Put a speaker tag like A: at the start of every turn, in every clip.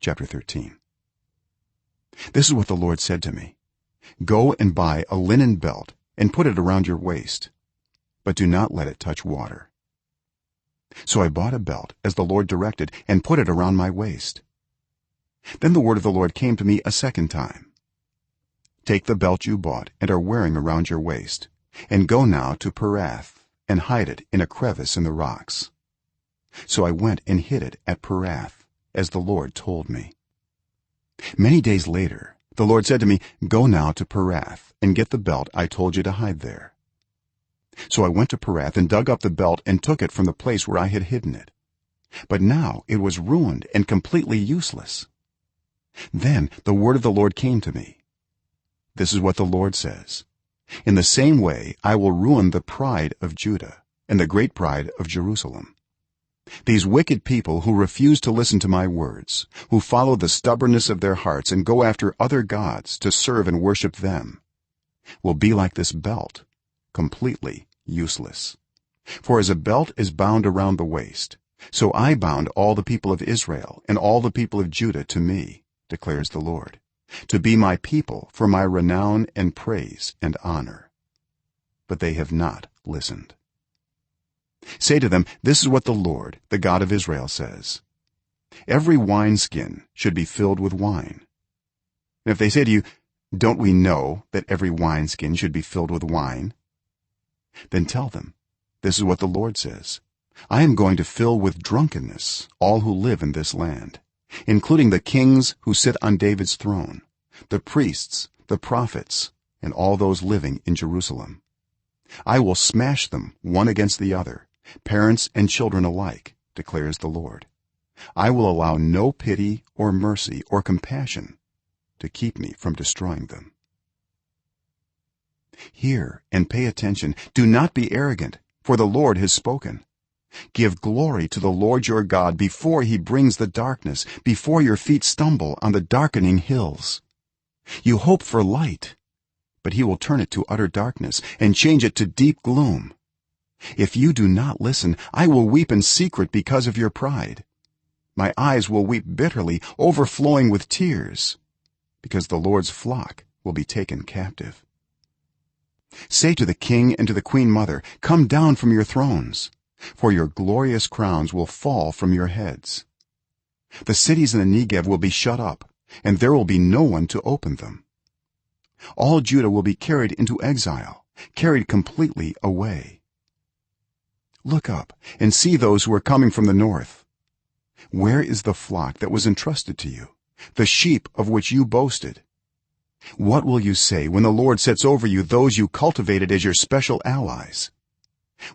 A: chapter 13. This is what the Lord said to me: go and buy a linen belt and put it around your waist, but do not let it touch water. So I bought a belt as the Lord directed and put it around my waist. Then the word of the Lord came to me a second time: take the belt you bought and are wearing around your waist, and go now to Perath and hide it in a crevice in the rocks. So I went and hid it at Perath, as the Lord told me. Many days later the Lord said to me, go now to Perath and get the belt I told you to hide there. So I went to Perath and dug up the belt and took it from the place where I had hidden it, but now it was ruined and completely useless. Then the word of the Lord came to me: this is what the Lord says: in the same way I will ruin the pride of Judah and the great pride of Jerusalem. These wicked people who refuse to listen to my words, who follow the stubbornness of their hearts and go after other gods to serve and worship them, will be like this belt, completely useless. For as a belt is bound around the waist, so I bound all the people of Israel and all the people of Judah to me, declares the Lord, to be my people for my renown and praise and honor. But they have not listened. Say to them, this is what the Lord, the God of Israel, says: every wineskin should be filled with wine. And if they say to you, don't we know that every wineskin should be filled with wine? Then tell them, this is what the Lord says: I am going to fill with drunkenness all who live in this land, including the kings who sit on David's throne, the priests, the prophets, and all those living in Jerusalem. I will smash them one against the other, parents and children alike, declares the Lord. I will allow no pity or mercy or compassion to keep me from destroying them. Hear and pay attention. Do not be arrogant, for the Lord has spoken. Give glory to the Lord your God before he brings the darkness, before your feet stumble on the darkening hills. You hope for light, but he will turn it to utter darkness and change it to deep gloom. If you do not listen, I will weep in secret because of your pride. My eyes will weep bitterly, overflowing with tears, because the Lord's flock will be taken captive. Say to the king and to the queen mother, come down from your thrones, for your glorious crowns will fall from your heads. The cities in the Negev will be shut up, and there will be no one to open them. All Judah will be carried into exile, carried completely away. Look up and see those who are coming from the north. Where is the flock that was entrusted to you, the sheep of which you boasted? What will you say when the Lord sets over you those you cultivated as your special allies?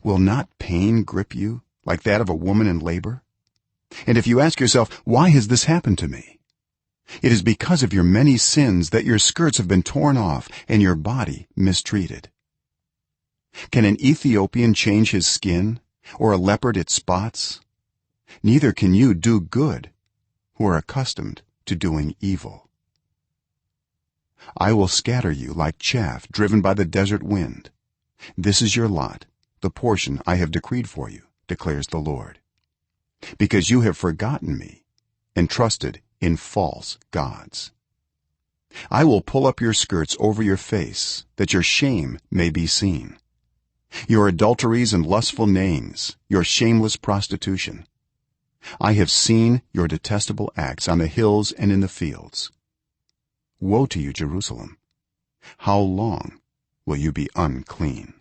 A: Will not pain grip you like that of a woman in labor? And if you ask yourself, why has this happened to me? It is because of your many sins that your skirts have been torn off and your body mistreated. Can an Ethiopian change his skin, or a leopard its spots? Neither can you do good, who are accustomed to doing evil. I will scatter you like chaff driven by the desert wind. This is your lot, the portion I have decreed for you, declares the Lord, because you have forgotten me and trusted in false gods. I will pull up your skirts over your face, that your shame may be seen, your adulteries and lustful neighings, your shameless prostitution. I have seen your detestable acts on the hills and in the fields. Woe to you, Jerusalem! How long will you be unclean?